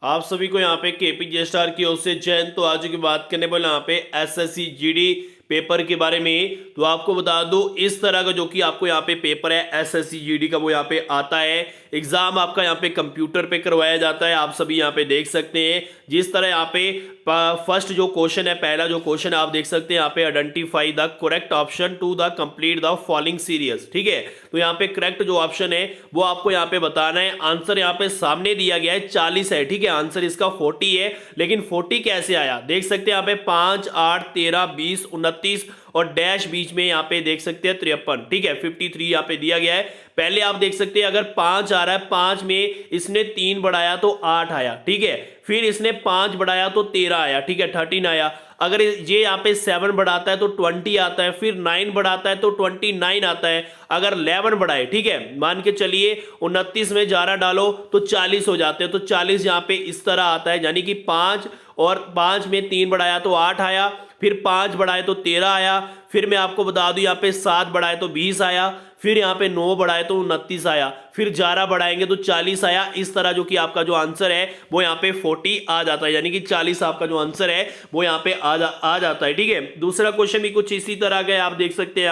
आप सभी को यहाँ पे केपीजे स्टार की ओर से जय हिंद। तो आज की बात करने वाले यहाँ पे एसएससी जीडी पेपर के बारे में। तो आपको बता दूं इस तरह का जो कि आपको यहाँ पे पेपर है एसएससी जीडी का वो यहाँ पे आता है। एग्जाम आपका यहाँ पे कंप्यूटर पे करवाया जाता है। आप सभी यहाँ पे देख सकते हैं जिस तरह यहाँ पे फर्स्ट जो क्वेश्चन है, पहला जो क्वेश्चन है आप देख सकते हैं यहाँ पे identify the correct option to the complete the following series. ठीक है, तो यहाँ पे करेक्ट जो ऑप्शन है वो आपको यहाँ पे बताना है। आंसर यहाँ पे सामने दिया गया है 40 है। ठीक है, आंसर इसका 40 है, लेकिन 40 कैसे आया देख सकते हैं यहाँ पे 5, 8, 13, 20, 29 और डैश बीच में यहाँ पे देख सकते हैं 53। ठीक है, 53 यहाँ पे दिया गया है। पहले आप देख सकते हैं अगर 5 आ रहा है, 5 में इसने 3 बढ़ाया तो 8 आया। ठीक है, फिर इसने 5 बढ़ाया तो 13 आया। ठीक है, 13 आया। अगर ये यहाँ पे 7 बढ़ाता है तो 20 आता है, फिर 9 बढ़ाता है तो 29 आता है। अगर 11 बढ़ाए, ठीक है, मान के चलिए 29 में 11 डालो तो 40 हो जाते हैं। तो 40 यहाँ पे इस तरह आता है, यानी कि 5 और 5 में 3 बढ़ाया तो 8 आया, फिर 5 बढ़ाए तो 13 आया, फिर मैं आपको बता दूं यहाँ पे 7 बढ़ाए तो 20 आया, फिर यहाँ पे 9 बढ़ाए तो 29 आया, फिर 11 बढ़ाएंगे तो 40 आया। इस तरह जो कि आपका जो आंसर है वो यहाँ पे 40 आ जाता है, यानी कि 40 आपका जो आंसर है वो यहाँ पे आ जाता है। ठीक है, दूसरा क्वेश्चन भी कुछ इसी तरह का है, आप देख सकते हैं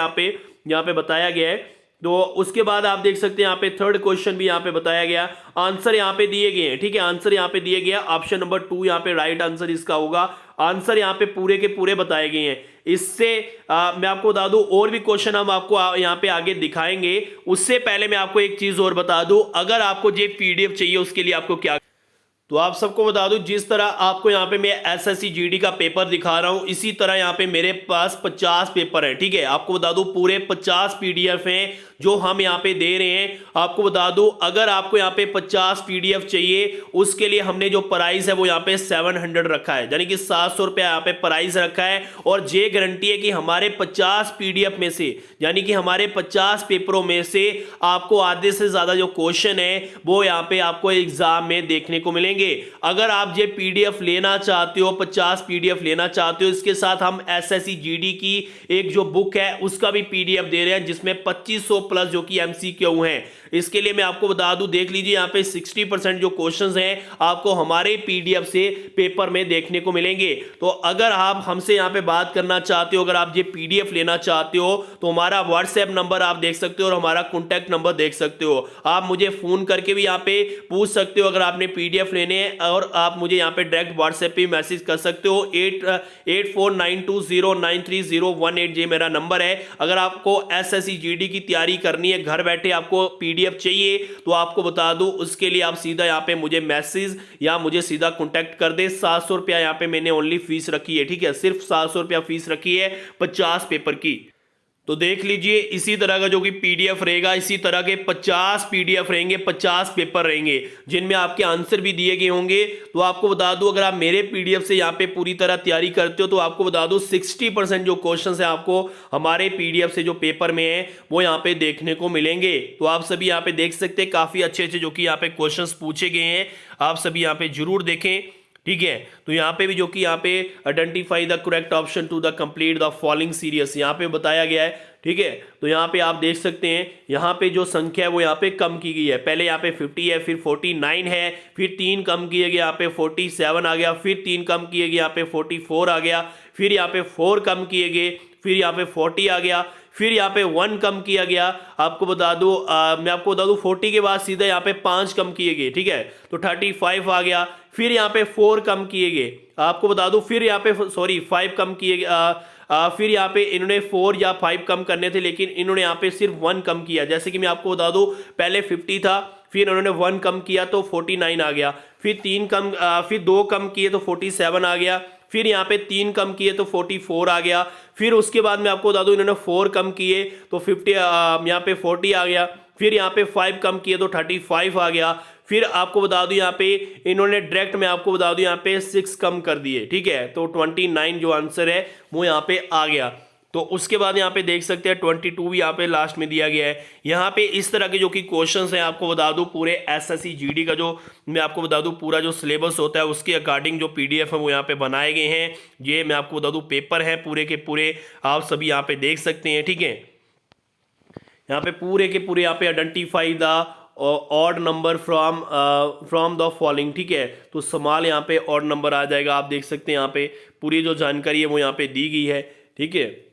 यहाँ पे बताया गया है। तो उसके बाद आप देख सकते हैं यहाँ पे थर्ड क्वेश्चन भी यहाँ पे बताया गया, आंसर यहाँ पे दिए गए हैं। ठीक है, आंसर यहाँ पे दिए गया, ऑप्शन नंबर 2 यहाँ पे राइट आंसर इसका होगा। आंसर यहाँ पे पूरे के पूरे बताए गए हैं। इससे मैं आपको बता दूं और भी क्वेश्चन हम आपको यहाँ पे आगे दिखाएंगे। उससे पहले मैं आपको एक चीज और बता दूं, अगर आपको ये पीडीएफ चाहिए उसके लिए आपको क्या, तो आप सबको बता दूं जिस तरह आपको यहाँ पे मैं एसएससी जीडी का पेपर दिखा रहा हूं, इसी तरह यहाँ पे मेरे पास 50 पेपर हैं। ठीक है, आपको बता दूं पूरे 50 पीडीएफ हैं जो हम यहाँ पे दे रहे हैं। आपको बता दूं अगर आपको यहाँ पे 50 पीडीएफ चाहिए उसके लिए हमने जो प्राइस है वो यहाँ पे 700 रखा है, यानी कि 700 रुपया यहाँ पे प्राइस रखा है। और ये गारंटी है कि हमारे 50 पीडीएफ में से, यानी कि हमारे 50 पेपरों में से आपको आधे से ज्यादा जो क्वेश्चन है वो यहाँ पे आपको एग्जाम में देखने को मिलेंगे। अगर आप ये पीडीएफ लेना चाहते हो, 50 पीडीएफ लेना चाहते हो, इसके साथ हम एसएससी जीडी की एक जो बुक है उसका भी पीडीएफ दे रहे हैं जिसमें 2500 प्लस जो कि एमसीक्यू हैं। इसके लिए मैं आपको बता दूं, देख लीजिए यहाँ पे 60% जो क्वेश्चंस हैं आपको हमारे पीडीएफ से पेपर में देखने को मिलेंगे। तो अगर आप हमसे यहाँ पे बात करना चाहते हो, अगर आप ये पीडीएफ लेना चाहते हो तो हमारा व्हाट्सएप नंबर आप देख सकते हो और हमारा कॉन्टैक्ट नंबर देख सकते हो। आप मुझे फोन करके भी यहाँ पे पूछ सकते हो अगर आपने पीडीएफ लेने हैं, और आप मुझे यहाँ पे डायरेक्ट व्हाट्सएप पे मैसेज कर सकते हो। 8492093018 ये मेरा नंबर है। अगर आपको एसएससी जीडी की तैयारी करनी है, घर बैठे आपको पीडीएफ चाहिए, तो आपको बता दूं उसके लिए आप सीधा यहाँ पे मुझे मैसेज या मुझे सीधा कांटेक्ट कर दे। 700 रुपया यहाँ पे मैंने ओनली फीस रखी है। ठीक है, सिर्फ 700 रुपया फीस रखी है 50 पेपर की। तो देख लीजिए इसी तरह का जो कि पीडीएफ रहेगा, इसी तरह के 50 पीडीएफ रहेंगे, 50 पेपर रहेंगे जिनमें आपके आंसर भी दिए गए होंगे। तो आपको बता दूं अगर आप मेरे पीडीएफ से यहाँ पे पूरी तरह तैयारी करते हो तो आपको बता दूं 60% जो क्वेश्चन है आपको हमारे पीडीएफ से जो पेपर में है वो यहाँ पे देखने को मिलेंगे। तो आप सभी यहाँ पे देख सकते हैं काफी अच्छे अच्छे जो कि यहाँ पे क्वेश्चन पूछे गए हैं, आप सभी यहाँ पे जरूर देखें। ठीक है, तो यहाँ पे भी जो कि यहाँ पे identify the correct option to the complete the following series यहाँ पे बताया गया है। ठीक है, तो यहाँ पे आप देख सकते हैं यहाँ पे जो संख्या है वो यहाँ पे कम की गई है। पहले यहाँ पे 50 है, फिर 49 है, फिर 3 कम किए गए यहाँ पे 47 आ गया, फिर 3 कम किए गए यहाँ पे 44 आ गया, फिर यहाँ पे 4 कम किए गए, फिर यहाँ पे 40 आ गया, फिर यहाँ पे 1 कम किया गया। आपको बता दूं मैं आपको बता दूं 40 के बाद सीधा यहाँ पे 5 कम किए गए। ठीक है, तो 35 आ गया, फिर यहाँ पे 4 कम किए गए। आपको बता दूं फिर यहाँ पे 5 कम किए गए। फिर यहाँ पे इन्होंने 4 या 5 कम करने थे लेकिन इन्होंने यहाँ पे सिर्फ 1 कम किया। जैसे कि मैं आपको बता दूं पहले 50 था, फिर उन्होंने 1 कम किया तो 49 आ गया, फिर 2 कम किए तो 47 आ गया, फिर यहाँ पे 3 कम किए तो 44 आ गया, फिर उसके बाद मैं आपको बता दूं इन्होंने 4 कम किए तो 50 यहाँ पे 40 आ गया, फिर यहाँ पे 5 कम किए तो 35 आ गया, फिर आपको बता दूं यहाँ पे इन्होंने डायरेक्ट मैं आपको बता दूं यहाँ पे 6 कम कर दिए। ठीक है, तो 29 जो आंसर है वो यहाँ पे आ गया। तो उसके बाद यहाँ पे देख सकते हैं 22 भी यहाँ पे लास्ट में दिया गया है। यहाँ पे इस तरह के जो कि क्वेश्चंस हैं आपको बता दूं पूरे एसएससी जीडी का जो मैं आपको बता दूं पूरा जो सिलेबस होता है उसके अकॉर्डिंग जो पीडीएफ है वो यहाँ पे बनाए गए हैं। ये मैं आपको बता दूं पेपर है पूरे के पूरे, आप सभी यहाँ पे देख सकते हैं। ठीक है, यहाँ पे पूरे के पूरे यहाँ पे identify the odd number from the following, ठीक है। तो स्मॉल यहाँ पे ऑड नंबर आ जाएगा। आप देख सकते हैं यहाँ पे पूरी जो जानकारी है वो यहाँ पे दी गई है, ठीक है।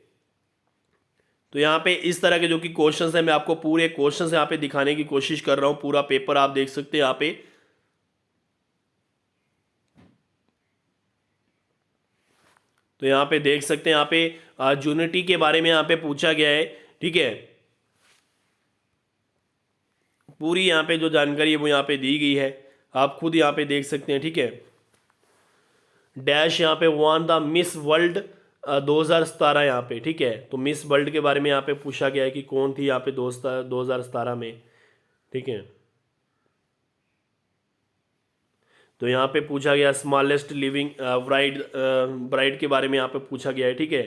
तो यहाँ पे इस तरह के जो कि क्वेश्चंस है, मैं आपको पूरे क्वेश्चंस यहाँ पे दिखाने की कोशिश कर रहा हूँ। पूरा पेपर आप देख सकते हैं यहाँ पे। तो यहाँ पे देख सकते हैं यहाँ पे यूनिटी के बारे में यहाँ पे पूछा गया है, ठीक है। पूरी यहाँ पे जो जानकारी है वो यहाँ पे दी गई है, आप खुद यहाँ पे देख सकते हैं, ठीक है। डैश यहाँ पे वन द मिस वर्ल्ड 2017 यहाँ पे, ठीक है। तो मिस वर्ल्ड के बारे में यहाँ पे पूछा गया है कि कौन थी यहाँ पे 2017 में, ठीक है। तो यहाँ पे पूछा गया स्मॉलेस्ट लिविंग ब्राइड के बारे में यहाँ पे पूछा गया है, ठीक है।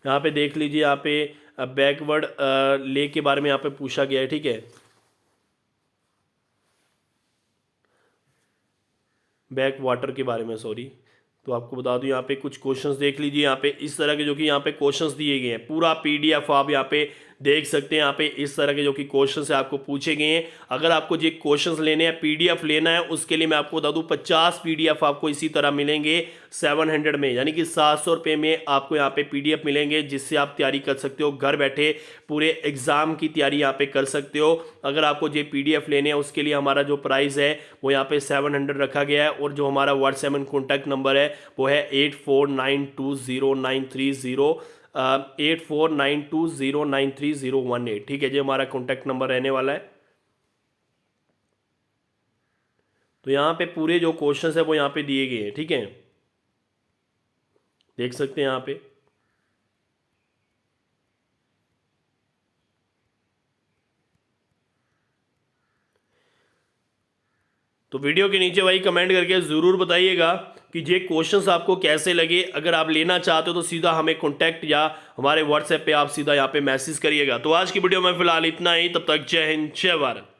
यहाँ पे देख लीजिए, यहाँ पे बैकवर्ड लेक के बारे में यहाँ पे पूछा गया है, ठीक है। बैक वाटर के बारे में, सॉरी। तो आपको बता दूं यहाँ पे कुछ क्वेश्चंस देख लीजिए। यहाँ पे इस तरह के जो कि यहाँ पे क्वेश्चंस दिए गए हैं, पूरा पीडीएफ आप यहाँ पे देख सकते हैं। यहाँ पे इस तरह के जो कि क्वेश्चंस है आपको पूछे गए हैं। अगर आपको जो क्वेश्चंस लेने हैं, पीडीएफ लेना है, उसके लिए मैं आपको बता दूं 50 पीडीएफ आपको इसी तरह मिलेंगे 700 में, यानी कि 700 रुपये में आपको यहाँ पे पीडीएफ मिलेंगे, जिससे आप तैयारी कर सकते हो। घर बैठे पूरे एग्जाम की तैयारी यहाँ पे कर सकते हो। अगर आपको जो पीडीएफ लेने हैं उसके लिए हमारा जो प्राइस है वो यहाँ पे 700 रखा गया है। और जो हमारा व्हाट्सएप कॉन्टैक्ट नंबर है वो है 84920930 8492093018, ठीक है। जो हमारा कॉन्टैक्ट नंबर रहने वाला है। तो यहाँ पे पूरे जो क्वेश्चंस है वो यहाँ पे दिए गए हैं, ठीक है। देख सकते हैं यहाँ पे। तो वीडियो के नीचे भाई कमेंट करके ज़रूर बताइएगा कि ये क्वेश्चंस आपको कैसे लगे। अगर आप लेना चाहते हो तो सीधा हमें कॉन्टैक्ट या हमारे व्हाट्सएप पे आप सीधा यहाँ पे मैसेज करिएगा। तो आज की वीडियो में फिलहाल इतना ही। तब तक जय हिंद, जय भारत।